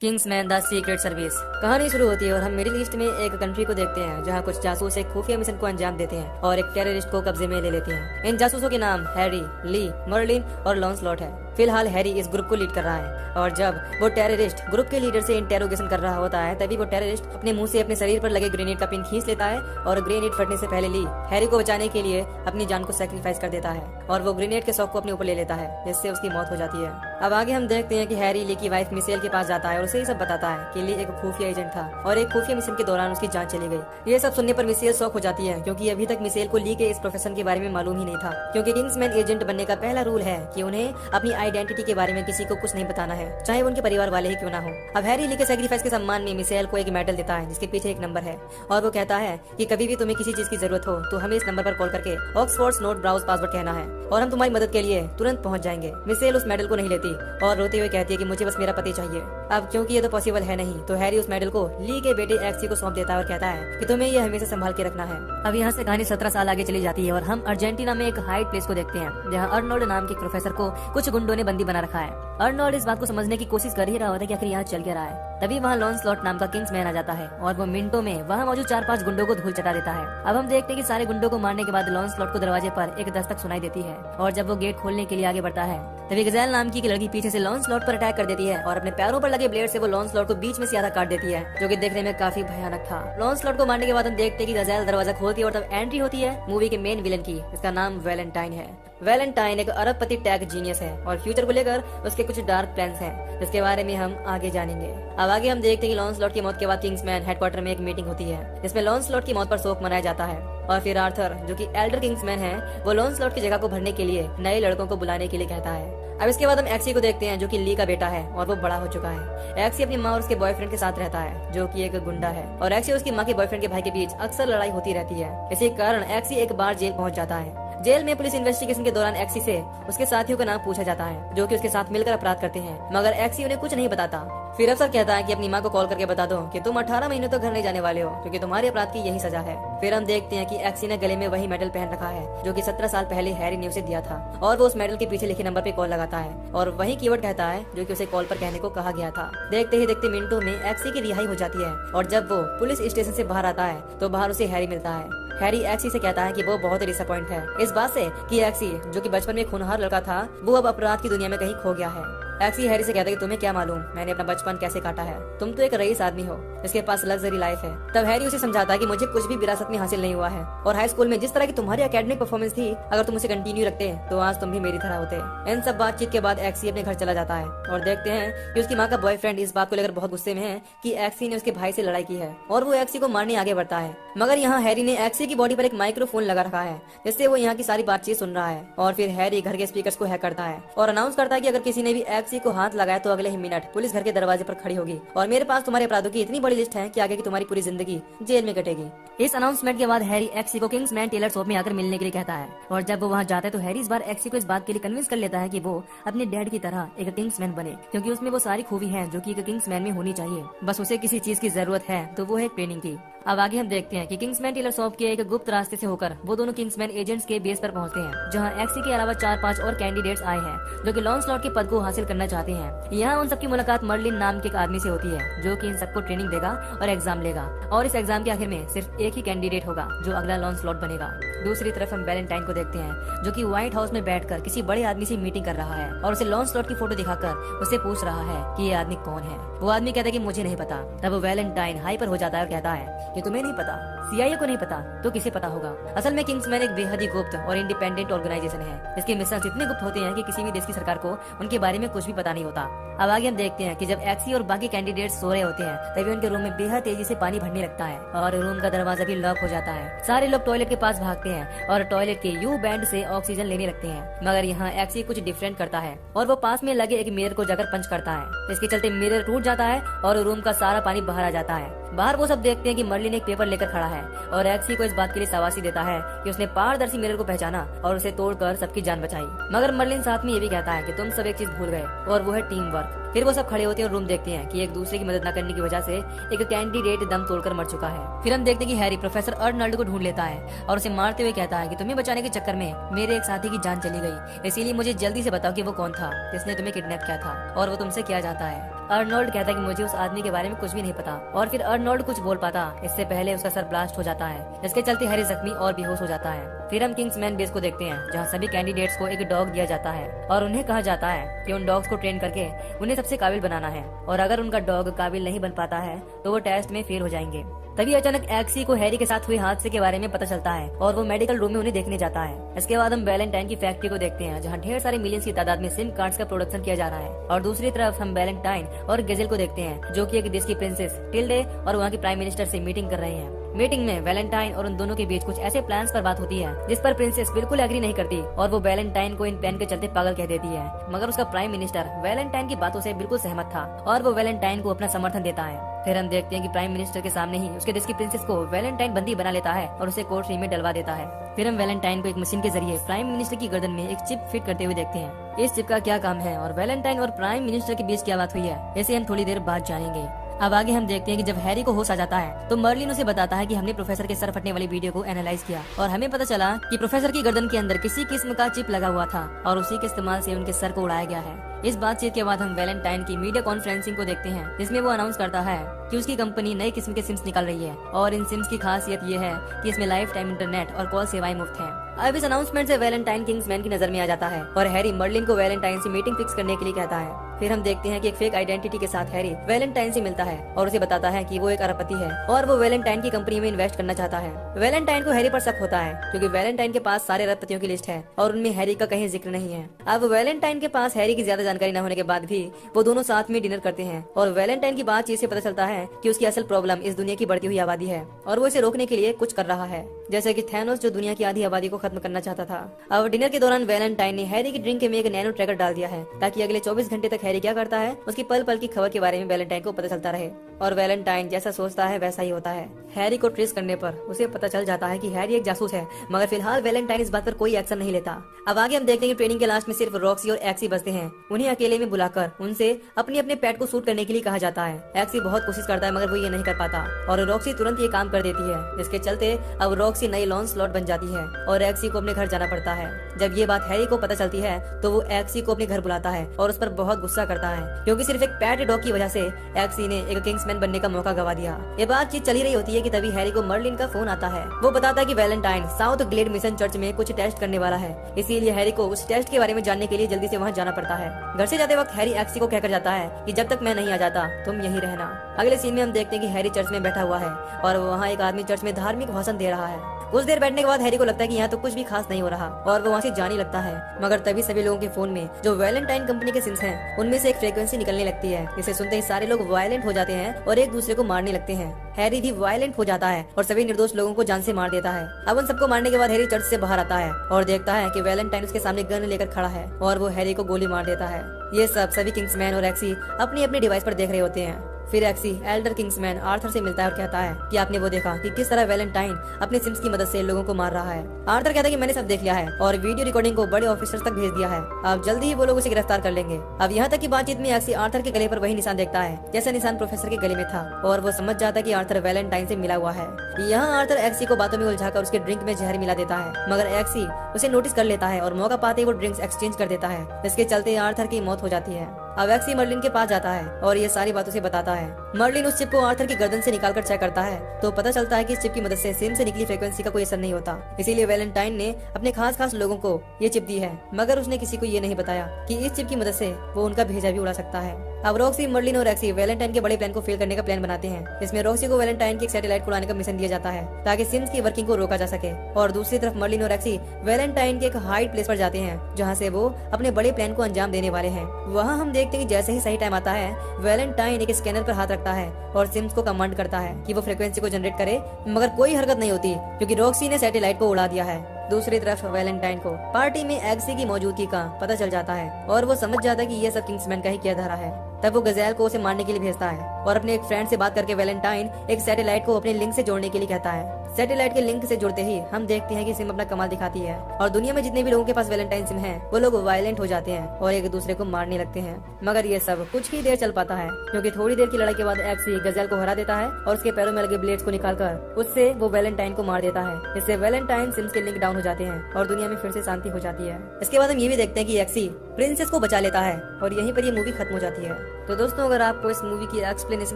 Kingsman the secret service कहानी शुरू होती है और हम मिडिल ईस्ट में एक कंट्री को देखते हैं जहां कुछ जासूस एक खुफिया मिशन को अंजाम देते हैं और एक टेररिस्ट को कब्जे में ले लेते हैं। इन जासूसों के नाम हैरी, ली, मर्लिन और लॉन्सलॉट है। फिलहाल हैरी इस ग्रुप को लीड कर रहा है और जब वो टेररिस्ट ग्रुप के लीडर से इंटेरोगेशन कर रहा होता है तभी वो टेररिस्ट अपने मुंह से अपने शरीर पर लगे ग्रेनेड का पिन खींच लेता है और ग्रेनेड फटने से पहले ली हैरी को बचाने के लिए अपनी जान को सैक्रिफाइस कर देता है और वो ग्रेनेड के शॉक को अपने ऊपर ले लेता है जिससे उसकी मौत हो जाती है। अब आगे हम देखते हैं कि हैरी ली की वाइफ मिशेल के पास जाता है और उसे ये सब बताता है कि ली एक खुफिया एजेंट था और एक खुफिया मिशन के दौरान उसकी जान चली गई। ये सब सुनने पर मिशेल शॉक हो जाती है क्योंकि अभी तक मिशेल को ली के इस प्रोफेशन के बारे में मालूम ही नहीं था, क्योंकि किंग्समैन एजेंट बनने का पहला रूल है कि उन्हें अपनी आइडेंटिटी के बारे में किसी को कुछ नहीं बताना है, चाहे उनके परिवार वाले ही क्यों ना हो। अब हैरी ली के सैक्रिफाइस के सम्मान में मिशेल को एक मेडल देता है जिसके पीछे एक नंबर है और वो कहता है कि कभी भी तुम्हें किसी चीज की जरूरत हो तो हमें इस नंबर पर कॉल करके ऑक्सफोर्ड नोट ब्राउज पासवर्ड कहना है और हम तुम्हारी मदद के लिए तुरंत पहुंच जाएंगे। मिशेल उस मेडल को नहीं लेती और रोते हुए कहती है कि मुझे बस मेरा पति चाहिए। अब क्योंकि ये तो पॉसिबल है नहीं तो हैरी उस मेडल को ली के बेटे एक्सी को सौंप देता है और कहता है कि तुम्हें ये हमेशा संभाल के रखना है। अब यहाँ से कहानी 17 साल आगे चली जाती है और हम अर्जेंटीना में एक हाइड प्लेस को देखते हैं जहाँ अर्नोल्ड नाम के प्रोफेसर को कुछ गुंडों ने बंदी बना रखा है। अर्नोल्ड इस बात को समझने की कोशिश कर ही रहा होता है कि आखिर यहाँ चल क्या रहा है। तभी वहाँ लॉन्सलॉट नाम का किंग्समैन आ जाता है और वो मिनटों में वहाँ मौजूद 4-5 गुंडों को धूल चटा देता है। अब हम देखते हैं कि सारे गुंडों को मारने के बाद लॉन्सलॉट को दरवाजे पर एक दस्तक सुनाई देती है और जब वो गेट खोलने के लिए आगे बढ़ता है तभी गज़ेल नाम की एक लड़की पीछे से लॉन्सलॉट पर अटैक कर देती है और अपने पैरों पर लगे ब्लेड से वो लॉन्सलॉट को बीच में से आधा काट देती है, जो कि देखने में काफी भयानक था। लॉन्सलॉट को मारने के बाद हम देखते हैं कि गज़ेल दरवाजा खोलती है और तब एंट्री होती है मूवी के मेन विलन की। इसका नाम वैलेंटाइन है। वैलेंटाइन एक अरबपति टैग जीनियस है और फ्यूचर को लेकर उसके कुछ डार्क प्लान्स हैं जिसके बारे में हम आगे जानेंगे। अब आगे हम देखते हैं कि लॉन्सलॉट की मौत के बाद किंग्समैन हेडक्वार्टर में एक मीटिंग होती है जिसमें लॉन्सलॉट की मौत पर शोक मनाया जाता है और फिर आर्थर जो कि एल्डर किंग्समैन है वो लॉन्सलॉट की जगह को भरने के लिए नए लड़कों को बुलाने के लिए कहता है। अब इसके बाद हम एक्सी को देखते हैं जो कि ली का बेटा है और वो बड़ा हो चुका है। एक्सी अपनी माँ और उसके बॉयफ्रेंड के साथ रहता है जो कि एक गुंडा है और एक्सी और उसकी माँ के बॉयफ्रेंड के भाई के बीच अक्सर लड़ाई होती रहती है। इसी कारण एक्सी एक बार जेल पहुंच जाता है। जेल में पुलिस इन्वेस्टिगेशन के दौरान एक्सी से उसके साथियों का नाम पूछा जाता है जो कि उसके साथ मिलकर अपराध करते हैं, मगर एक्सी उन्हें कुछ नहीं बताता। फिर अफसर कहता है कि अपनी माँ को कॉल करके बता दो कि तुम 18 महीने तो घर नहीं जाने वाले हो क्योंकि तुम्हारे अपराध की यही सजा है। फिर हम देखते हैं कि एक्सी ने गले में वही मेडल पहन रखा है जो कि 17 साल पहले हैरी ने उसे दिया था और वो उस मेडल के पीछे लिखे नंबर पे कॉल लगाता है और वही कीवर्ड कहता है जो कि उसे कॉल पर कहने को कहा गया था। देखते ही देखते मिनटों में एक्सी की रिहाई हो जाती है और जब वो पुलिस स्टेशन से बाहर आता है तो बाहर उसे हैरी मिलता है। हैरी एक्सी से कहता है कि वो बहुत डिसअपॉइंट है इस बात से कि एक्सी जो कि बचपन में खूनहार लड़का था वो अब अपराध की दुनिया में कहीं खो गया है। एक्सी हैरी से कहता है कि तुम्हें क्या मालूम मैंने अपना बचपन कैसे काटा है, तुम तो एक रईस आदमी हो इसके पास लग्जरी लाइफ है। तब हैरी उसे समझाता है कि मुझे कुछ भी विरासत में हासिल नहीं हुआ है और हाई स्कूल में जिस तरह की तुम्हारी एकेडमिक परफॉर्मेंस थी अगर तुम उसे कंटिन्यू रखते तो आज तुम भी मेरी तरह होते। इन सब बातचीत के बाद एक्सी अपने घर चला जाता है और देखते हैं कि उसकी माँ का बॉयफ्रेंड इस बात को लेकर बहुत गुस्से में है कि एक्सी ने उसके भाई से लड़ाई की है और वो एक्सी को मारने आगे बढ़ता है, मगर यहाँ हैरी ने एक्सी की बॉडी पर एक माइक्रोफोन लगा रखा है जिससे वो यहाँ की सारी बातचीत सुन रहा है और फिर हैरी घर के स्पीकर्स को हैक करता है और अनाउंस करता है कि अगर किसी ने भी एक्सी को हाथ लगाया तो अगले ही मिनट पुलिस घर के दरवाजे पर खड़ी होगी और मेरे पास तुम्हारे अपराधों की इतनी बड़ी लिस्ट है कि आगे की तुम्हारी पूरी जिंदगी जेल में कटेगी। इस अनाउंसमेंट के बाद हैरी एक्सी को किंग्समैन टेलर शॉप में आकर मिलने के लिए कहता है और जब वो वहाँ जाता है तो हैरी इस बार एक्सी को इस बात के लिए कन्विंस कर लेता है कि वो अपने डैड की तरह एक किंग्समैन बने क्योंकि उसमें वो सारी खूबी है जो कि एक किंग्समैन में होनी चाहिए, बस उसे किसी चीज की जरूरत है तो वो है ट्रेनिंग की। अब आगे हम देखते हैं कि किंग्समैन टेलर शॉप के एक गुप्त रास्ते से होकर वो दोनों किंग्समैन एजेंट्स के बेस पर पहुंचते हैं जहां एक्सी के अलावा 4-5 और कैंडिडेट्स आए हैं जो कि लॉन्सलॉट के पद को हासिल करना चाहते हैं। यहाँ उन सबकी मुलाकात मर्लिन नाम के एक आदमी से होती है जो कि इन सबको ट्रेनिंग देगा और एग्जाम लेगा और इस एग्जाम के आखिर में सिर्फ एक ही कैंडिडेट होगा जो अगला लॉन्सलॉट बनेगा। दूसरी तरफ हम वैलेंटाइन को देखते हैं जो कि व्हाइट हाउस में बैठकर किसी बड़े आदमी से मीटिंग कर रहा है और उसे लॉन्सलॉट की फोटो दिखाकर उसे पूछ रहा है कि ये आदमी कौन है। वो आदमी कहता है कि मुझे नहीं पता। तब वैलेंटाइन हाइपर हो जाता है और कहता है कि तुम्हें नहीं पता, सीआईए को नहीं पता तो किसे पता होगा। असल में किंग्समैन एक बेहद ही गुप्त और इंडिपेंडेंट ऑर्गेनाइजेशन है। इसके मिशन इतने गुप्त होते हैं कि किसी भी देश की सरकार को उनके बारे में कुछ भी पता नहीं होता। अब आगे हम देखते हैं कि जब एक्सी और बाकी कैंडिडेट सो रहे होते हैं तभी उनके रूम में बेहद तेजी से पानी भरने लगता है और रूम का दरवाजा भी लॉक हो जाता है। सारे लोग टॉयलेट के पास भागते हैं और टॉयलेट के यू बैंड से ऑक्सीजन लेने लगते हैं, मगर यहाँ एक्सी कुछ डिफरेंट करता है और वो पास में लगे एक मिरर को जाकर पंच करता है। इसके चलते मिरर टूट जाता है और रूम का सारा पानी बाहर आ जाता है। बाहर वो सब देखते हैं कि मर्लिन एक पेपर लेकर खड़ा है और एक्सी को इस बात के लिए शाबाशी देता है कि उसने पारदर्शी मिरर को पहचाना और उसे तोड़कर सबकी जान बचाई, मगर मर्लिन साथ में ये भी कहता है कि तुम सब एक चीज भूल गए और वो है टीम वर्क। फिर वो सब खड़े होते हैं और रूम देखते हैं कि एक दूसरे की मदद न करने की वजह से एक कैंडिडेट दम तोड़कर मर चुका है। फिर हम देखते हैं कि हैरी प्रोफेसर अर्नल्ड को ढूंढ लेता है और उसे मारते हुए कहता है कि तुम्हें बचाने के चक्कर में मेरे एक साथी की जान चली गई, इसीलिए मुझे जल्दी से बताओ कि वो कौन था जिसने तुम्हें किडनैप किया था और वो तुमसे क्या चाहता है। अर्नोल्ड कहता है कि मुझे उस आदमी के बारे में कुछ भी नहीं पता और फिर अर्नोल्ड कुछ बोल पाता इससे पहले उसका सर ब्लास्ट हो जाता है। इसके चलते हैरी जख्मी और बेहोश हो जाता है। फिर हम किंग्समैन बेस को देखते हैं जहाँ सभी कैंडिडेट्स को एक डॉग दिया जाता है और उन्हें कहा जाता है कि उन डॉग्स को ट्रेन करके उन्हें सबसे काबिल बनाना है और अगर उनका डॉग काबिल नहीं बन पाता है तो वो टेस्ट में फेल हो जाएंगे। तभी अचानक एक्सी को हैरी के साथ हुए हादसे के बारे में पता चलता है और वो मेडिकल रूम में उन्हें देखने जाता है। इसके बाद हम वैलेंटाइन की फैक्ट्री को देखते हैं जहाँ ढेर सारे मिलियंस की तादाद में सिम कार्ड्स का प्रोडक्शन किया जा रहा है और दूसरी तरफ हम वैलेंटाइन और गेजेल को देखते हैं जो कि एक देश की प्रिंसेस टिल्डे और वहाँ की प्राइम मिनिस्टर से मीटिंग कर रहे हैं। मीटिंग में वैलेंटाइन और उन दोनों के बीच कुछ ऐसे प्लान्स पर बात होती है जिस पर प्रिंसेस बिल्कुल एग्री नहीं करती और वो वैलेंटाइन को इन प्लान के चलते पागल कह देती है, मगर उसका प्राइम मिनिस्टर वैलेंटाइन की बातों से बिल्कुल सहमत था और वो वैलेंटाइन को अपना समर्थन देता है। फिर हम देखते हैं कि प्राइम मिनिस्टर के सामने ही उसके देश की प्रिंसेस को वैलेंटाइन बंदी बना लेता है और उसे कोर्ट रूम में डलवा देता है। फिर हम वैलेंटाइन को एक मशीन के जरिए प्राइम मिनिस्टर की गर्दन में एक चिप फिट करते हुए देखते हैं। इस चिप का क्या काम है और वैलेंटाइन और प्राइम मिनिस्टर के बीच क्या बात हुई है, इसे हम थोड़ी देर बाद जानेंगे। अब आगे हम देखते हैं कि जब हैरी को होश आ जाता है तो मर्लिन उसे बताता है कि हमने प्रोफेसर के सर फटने वाली वीडियो को एनालाइज किया और हमें पता चला कि प्रोफेसर की गर्दन के अंदर किसी किस्म का चिप लगा हुआ था और उसी के इस्तेमाल से उनके सर को उड़ाया गया है। इस बातचीत के बाद हम वैलेंटाइन की मीडिया कॉन्फ्रेंसिंग को देखते हैं जिसमें वो अनाउंस करता है कि उसकी कंपनी नई किस्म के सिम्स निकाल रही है और इन सिम्स की खासियत ये है कि इसमें लाइफ टाइम इंटरनेट और कॉल सेवाएं मुफ्त हैं। अब इस अनाउंसमेंट से वैलेंटाइन किंग्समैन की नजर में आ जाता है और हैरी मर्लिन को वैलेंटाइन से मीटिंग फिक्स करने के लिए कहता है। फिर हम देखते हैं कि एक फेक आइडेंटिटी के साथ हैरी वैलेंटाइन से मिलता है और उसे बताता है कि वो एक अरबपति है और वो वैलेंटाइन की कंपनी में इन्वेस्ट करना चाहता है। वैलेंटाइन को हैरी पर शक होता है क्योंकि वैलेंटाइन के पास सारे अरबपतियों की लिस्ट है और उनमें हैरी का कहीं जिक्र नहीं है। अब वैलेंटाइन के पास हैरी की ज्यादा जानकारी न होने के बाद भी वो दोनों साथ में डिनर करते हैं और वैलेंटाइन की बातचीत से पता चलता है कि उसकी असल प्रॉब्लम इस दुनिया की बढ़ती हुई आबादी है और वो इसे रोकने के लिए कुछ कर रहा है, जैसे कि थैनोस जो दुनिया की आधी आबादी को खत्म करना चाहता था। अब डिनर के दौरान वैलेंटाइन ने हैरी की ड्रिंक में एक नैनो ट्रैकर डाल दिया है ताकि अगले 24 घंटे तक हैरी क्या करता है उसकी पल पल की खबर के बारे में वैलेंटाइन को पता चलता रहे और वैलेंटाइन जैसा सोचता है वैसा ही होता है। हैरी को ट्रेस करने पर उसे पता चल जाता है कि हैरी एक जासूस है, मगर फिलहाल वैलेंटाइन इस बात पर कोई एक्शन नहीं लेता। अब आगे हम देखते हैं कि ट्रेनिंग के लास्ट में सिर्फ रॉक्सी और एक्सी बचते हैं। उन्हें अकेले में बुलाकर उनसे अपने अपने पेट को शूट करने के लिए कहा जाता है। एक्सी बहुत कोशिश करता है मगर वो ये नहीं कर पाता और रॉक्सी तुरंत ये काम कर देती है, जिसके चलते अब रॉक्सी नई लॉन्च स्लॉट बन जाती है और एक्सी को अपने घर जाना पड़ता है। जब ये बात हैरी को पता चलती है तो वो एक्सी को अपने घर बुलाता है और उस पर बहुत गुस्सा करता है क्योंकि सिर्फ एक पैट डॉग की वजह से एक्सी ने एक किंग्समैन बनने का मौका गवा दिया। ये बातचीत चली रही होती है कि तभी हैरी को मर्लिन का फोन आता है। वो बताता है कि Valentine South Glade Mission Church में कुछ टेस्ट करने वाला है, इसीलिए हैरी को उस टेस्ट के बारे में जानने के लिए जल्दी से वहाँ जाना पड़ता है। घर से जाते वक्त हैरी एक्सी को कहकर जाता है कि जब तक मैं नहीं आ जाता तुम यहीं रहना। अगले सीन में हम देखते हैं कि हैरी चर्च में बैठा हुआ है और वहाँ एक आदमी चर्च में धार्मिक भाषण दे रहा है। कुछ देर बैठने के बाद हैरी को लगता है कि यहाँ तो कुछ भी खास नहीं हो रहा और वो वहाँ से जाने लगता है, मगर तभी सभी लोगों के फोन में जो वैलेंटाइन कंपनी के सिम्स हैं उनमें से एक फ्रीक्वेंसी निकलने लगती है। इसे सुनते ही सारे लोग वायलेंट हो जाते हैं और एक दूसरे को मारने लगते हैं। हैरी भी वायलेंट हो जाता है और सभी निर्दोष लोगों को जान से मार देता है। अब उन सबको मारने के बाद हैरी चर्च से बाहर आता है और देखता है कि वैलेंटाइन उसके सामने गन लेकर खड़ा है और वो हैरी को गोली मार देता है। ये सब सभी किंग्समैन और एक्सी अपनी अपनी डिवाइस पर देख रहे होते हैं। फिर एक्सी एल्डर किंग्समैन आर्थर से मिलता है और कहता है कि आपने वो देखा कि किस तरह वैलेंटाइन अपने सिम्स की मदद से लोगों को मार रहा है। आर्थर कहता है कि मैंने सब देख लिया है और वीडियो रिकॉर्डिंग को बड़े ऑफिसर्स तक भेज दिया है। अब जल्दी ही वो लोग उसे गिरफ्तार कर लेंगे। अब यहाँ तक की बातचीत में एक्सी आर्थर के गले पर वही निशान देखता है जैसा निशान प्रोफेसर के गले में था और वो समझ जाता है कि आर्थर वैलेंटाइन से मिला हुआ है। यहाँ आर्थर एक्सी को बातों में उलझाकर उसके ड्रिंक में जहर मिला देता है, मगर एक्सी उसे नोटिस कर लेता है और मौका पाते ही वो ड्रिंक्स एक्सचेंज कर देता है, जिसके चलते आर्थर की मौत हो जाती है। अब एक्सी मर्लिन के पास जाता है और ये सारी बात उसे बताता है। मर्लिन उस चिप को आर्थर की गर्दन से निकालकर चेक करता है तो पता चलता है कि इस चिप की मदद से सिम से निकली फ्रीक्वेंसी का कोई असर नहीं होता, इसीलिए वैलेंटाइन ने अपने खास लोगों को ये चिप दी है, मगर उसने किसी को ये नहीं बताया कि इस चिप की मदद से वो उनका भेजा भी उड़ा सकता है। अब रॉक्सी, मर्लिन और एक्सी वैलेंटाइन के बड़े प्लान को फेल करने का प्लान बनाते हैं, जिसमें रॉक्सी को वैलेंटाइन की एक सैटेलाइट को उड़ाने का मिशन दिया जाता है ताकि सिम्स की वर्किंग को रोका जा सके और दूसरी तरफ मर्लिन और एक्सी वैलेंटाइन के एक हाइड प्लेस पर जाते हैं जहाँ से वो अपने बड़े प्लान को अंजाम देने वाले हैं। वहाँ हम देखते हैं कि जैसे ही सही टाइम आता है वैलेंटाइन एक स्कैनर पर हाथ रखता है और सिम्स को कमांड करता है कि वो फ्रीक्वेंसी को जनरेट करे, मगर कोई हरकत नहीं होती क्योंकि रॉक्सी ने सैटेलाइट को उड़ा दिया है। दूसरी तरफ वैलेंटाइन को पार्टी में एक्सी की मौजूदगी का पता चल जाता है और वो समझ जाता है कि ये सब किंग्समैन का ही किया धरा है। तब वो गज़ेल को उसे मारने के लिए भेजता है और अपने एक फ्रेंड से बात करके वैलेंटाइन एक सैटेलाइट को अपने लिंक से जोड़ने के लिए कहता है। सैटेलाइट के लिंक से जुड़ते ही हम देखते हैं कि सिम अपना कमाल दिखाती है और दुनिया में जितने भी लोगों के पास वैलेंटाइन सिम है वो लोग वायलेंट हो जाते हैं और एक दूसरे को मारने लगते हैं। मगर ये सब कुछ ही देर चल पाता है, क्योंकि थोड़ी देर की लड़ाई के बाद एक्सी गज़ेल को हरा देता है और उसके पैरों में लगे ब्लेड्स को निकालकर उससे वो वैलेंटाइन को मार देता है। इससे वैलेंटाइन सिम्स के लिंक डाउन हो जाते हैं और दुनिया में फिर से शांति हो जाती है। इसके बाद हम ये भी देखते हैं कि एक्सी प्रिंसेस को बचा लेता है और यहीं पर ये मूवी खत्म हो जाती है। तो दोस्तों, अगर आपको इस मूवी की एक्सप्लेनेशन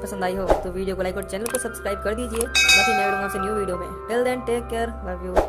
पसंद आई हो तो वीडियो को लाइक और चैनल को सब्सक्राइब कर दीजिए। बाकी मैं मिलूंगा आपसे न्यू वीडियो में। Till then take care, love you.